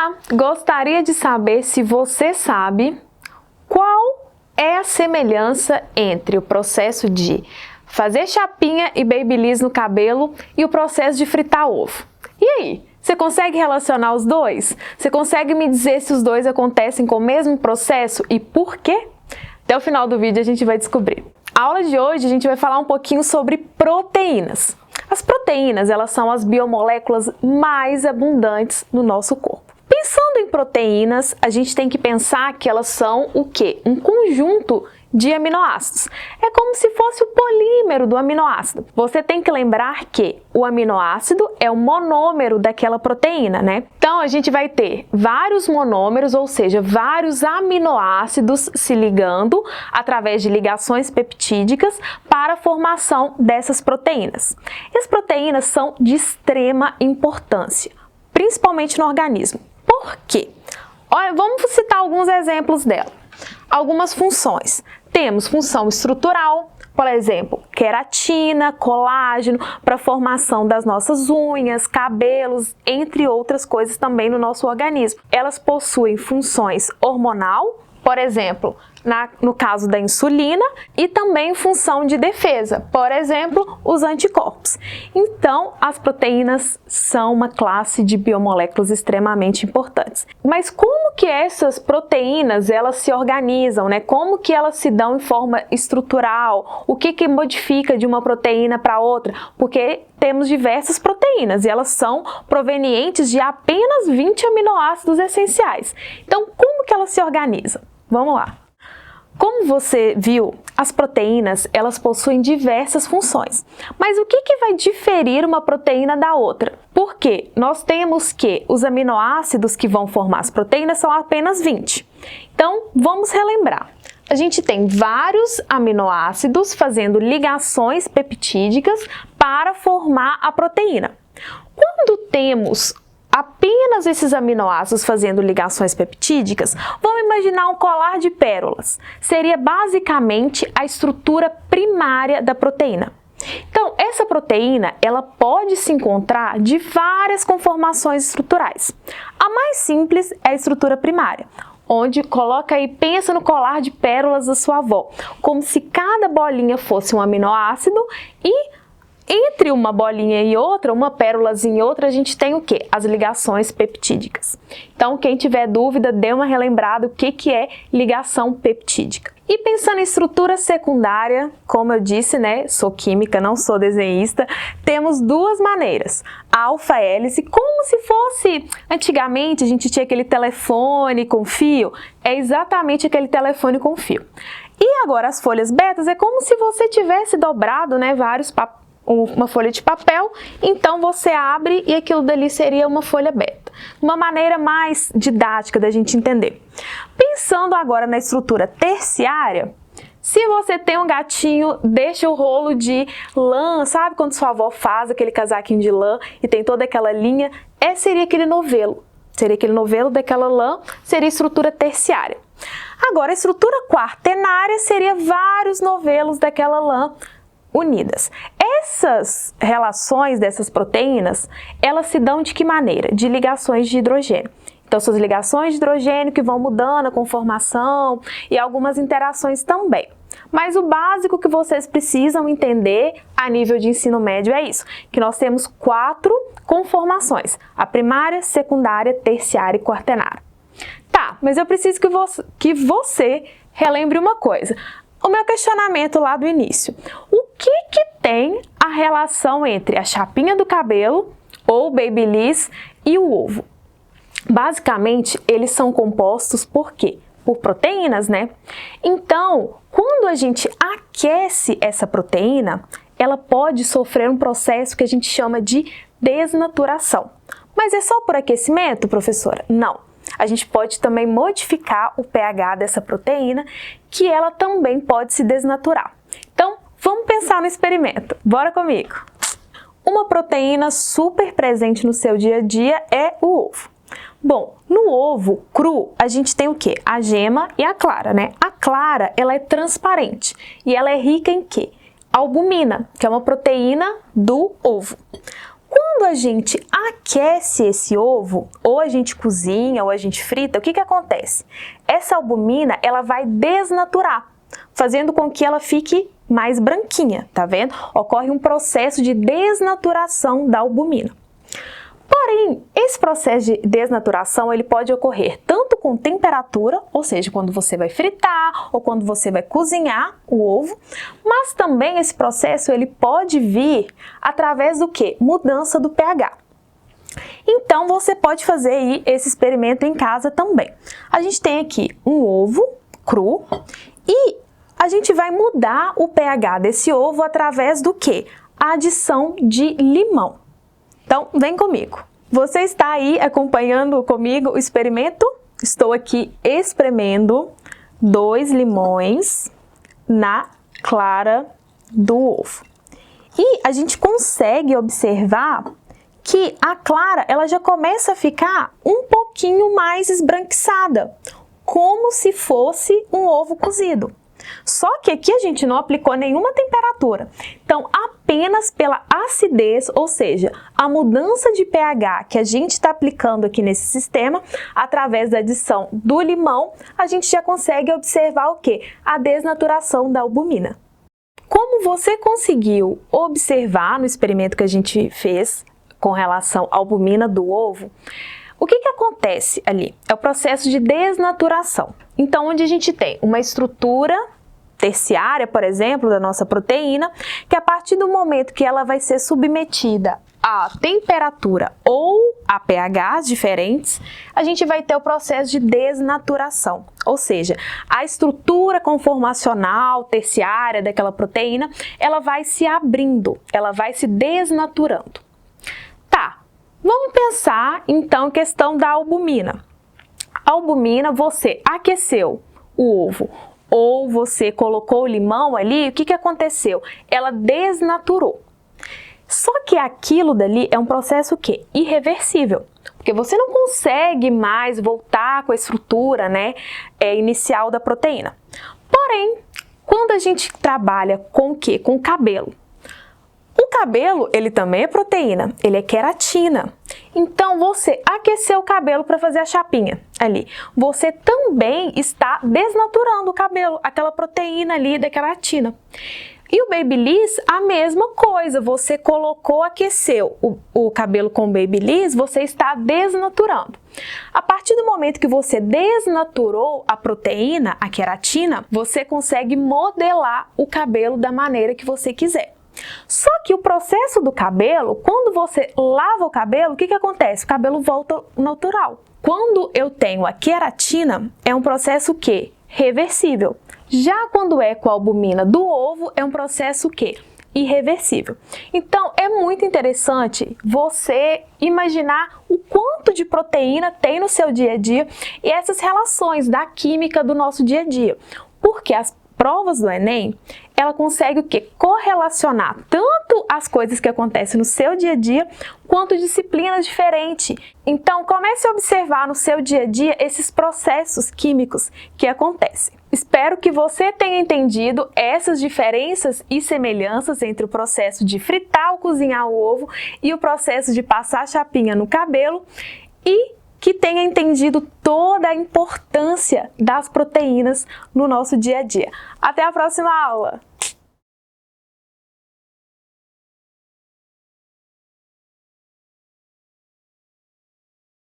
Olá! Gostaria de saber se você sabe qual é a semelhança entre o processo de fazer chapinha e babyliss no cabelo e o processo de fritar ovo. E aí, você consegue relacionar os dois? Você consegue me dizer se os dois acontecem com o mesmo processo e por quê? Até o final do vídeo a gente vai descobrir. A aula de hoje a gente vai falar um pouquinho sobre proteínas. As proteínas, elas são as biomoléculas mais abundantes no nosso corpo. Pensando em proteínas, a gente tem que pensar que elas são o quê? Um conjunto de aminoácidos. É como se fosse o polímero do aminoácido. Você tem que lembrar que o aminoácido é o monômero daquela proteína, né? Então, a gente vai ter vários monômeros, ou seja, vários aminoácidos se ligando através de ligações peptídicas para a formação dessas proteínas. E as proteínas são de extrema importância, principalmente no organismo. Por quê? Olha, vamos citar alguns exemplos dela. Algumas funções. Temos função estrutural, por exemplo, queratina, colágeno, para a formação das nossas unhas, cabelos, entre outras coisas também no nosso organismo. Elas possuem funções hormonal, por exemplo, no caso da insulina, e também função de defesa, por exemplo, os anticorpos. Então, as proteínas são uma classe de biomoléculas extremamente importantes. Mas como que essas proteínas elas se organizam, né? Como que elas se dão em forma estrutural? O que modifica de uma proteína para outra? Porque temos diversas proteínas e elas são provenientes de apenas 20 aminoácidos essenciais. Então, como que elas se organizam? Vamos lá. Como você viu, as proteínas elas possuem diversas funções. Mas o que vai diferir uma proteína da outra? Porque nós temos que os aminoácidos que vão formar as proteínas são apenas 20. Então, vamos relembrar. A gente tem vários aminoácidos fazendo ligações peptídicas para formar a proteína. Quando temos apenas esses aminoácidos fazendo ligações peptídicas, vamos imaginar um colar de pérolas. Seria basicamente a estrutura primária da proteína. Então, essa proteína, ela pode se encontrar de várias conformações estruturais. A mais simples é a estrutura primária, onde coloca aí, pensa no colar de pérolas da sua avó, como se cada bolinha fosse um aminoácido e entre uma bolinha e outra, uma pérolazinha e outra, a gente tem o quê? As ligações peptídicas. Então, quem tiver dúvida, dê uma relembrada o que é ligação peptídica. E pensando em estrutura secundária, como eu disse, né, sou química, não sou desenhista, temos duas maneiras. A alfa-hélice, como se fosse, antigamente a gente tinha aquele telefone com fio, é exatamente aquele telefone com fio. E agora as folhas betas é como se você tivesse dobrado, né, uma folha de papel, então você abre e aquilo dali seria uma folha beta. Uma maneira mais didática da gente entender. Pensando agora na estrutura terciária, se você tem um gatinho, deixa o rolo de lã, sabe quando sua avó faz aquele casaquinho de lã e tem toda aquela linha? Seria aquele novelo. Seria aquele novelo daquela lã, seria a estrutura terciária. Agora, a estrutura quaternária seria vários novelos daquela lã unidas. Essas relações dessas proteínas, elas se dão de que maneira? De ligações de hidrogênio. Então, são as ligações de hidrogênio que vão mudando a conformação e algumas interações também. Mas o básico que vocês precisam entender a nível de ensino médio é isso, que nós temos 4 conformações, a primária, secundária, terciária e quaternária. Tá, mas eu preciso que você relembre uma coisa. O meu questionamento lá do início. O que tem a relação entre a chapinha do cabelo, ou babyliss, e o ovo? Basicamente, eles são compostos por quê? Por proteínas, né? Então, quando a gente aquece essa proteína, ela pode sofrer um processo que a gente chama de desnaturação. Mas é só por aquecimento, professora? Não. A gente pode também modificar o pH dessa proteína, que ela também pode se desnaturar. Então, vamos pensar no experimento. Bora comigo! Uma proteína super presente no seu dia a dia é o ovo. Bom, no ovo cru, a gente tem o quê? A gema e a clara, né? A clara, ela é transparente e ela é rica em quê? Albumina, que é uma proteína do ovo. Quando a gente aquece esse ovo, ou a gente cozinha, ou a gente frita, o que acontece? Essa albumina, ela vai desnaturar, fazendo com que ela fique mais branquinha, tá vendo? Ocorre um processo de desnaturação da albumina. Porém, esse processo de desnaturação, ele pode ocorrer tanto com temperatura, ou seja, quando você vai fritar ou quando você vai cozinhar o ovo, mas também esse processo ele pode vir através do quê? Mudança do pH. Então, você pode fazer aí esse experimento em casa também. A gente tem aqui um ovo cru e a gente vai mudar o pH desse ovo através do quê? A adição de limão. Então, vem comigo. Você está aí acompanhando comigo o experimento? Estou aqui espremendo 2 limões na clara do ovo. E a gente consegue observar que a clara ela já começa a ficar um pouquinho mais esbranquiçada, como se fosse um ovo cozido. Só que aqui a gente não aplicou nenhuma temperatura, então apenas pela acidez, ou seja, a mudança de pH que a gente está aplicando aqui nesse sistema, através da adição do limão, a gente já consegue observar o quê? A desnaturação da albumina. Como você conseguiu observar no experimento que a gente fez com relação à albumina do ovo, o que acontece ali? É o processo de desnaturação. Então, onde a gente tem uma estrutura terciária, por exemplo, da nossa proteína, que a partir do momento que ela vai ser submetida a temperatura ou a pHs diferentes, a gente vai ter o processo de desnaturação. Ou seja, a estrutura conformacional terciária daquela proteína, ela vai se abrindo, ela vai se desnaturando. Tá, vamos pensar então em questão da albumina. A albumina, você aqueceu o ovo ou você colocou o limão ali, o que aconteceu? Ela desnaturou. Só que aquilo dali é um processo o quê? Irreversível. Porque você não consegue mais voltar com a estrutura, né, inicial da proteína. Porém, quando a gente trabalha com o quê? Com o cabelo. O cabelo, ele também é proteína, ele é queratina. Então, você aqueceu o cabelo para fazer a chapinha ali. Você também está desnaturando o cabelo, aquela proteína ali da queratina. E o Babyliss, a mesma coisa. Você colocou, aqueceu o cabelo com Babyliss, você está desnaturando. A partir do momento que você desnaturou a proteína, a queratina, você consegue modelar o cabelo da maneira que você quiser. Só que o processo do cabelo, quando você lava o cabelo, o que acontece? O cabelo volta ao natural. Quando eu tenho a queratina, é um processo o quê? Reversível. Já quando é com a albumina do ovo, é um processo o quê? Irreversível. Então, é muito interessante você imaginar o quanto de proteína tem no seu dia a dia e essas relações da química do nosso dia a dia. Porque as provas do Enem, ela consegue o quê? Correlacionar tanto as coisas que acontecem no seu dia a dia, quanto disciplinas diferentes. Então, comece a observar no seu dia a dia esses processos químicos que acontecem. Espero que você tenha entendido essas diferenças e semelhanças entre o processo de fritar ou cozinhar o ovo e o processo de passar a chapinha no cabelo e que tenha entendido toda a importância das proteínas no nosso dia a dia. Até a próxima aula!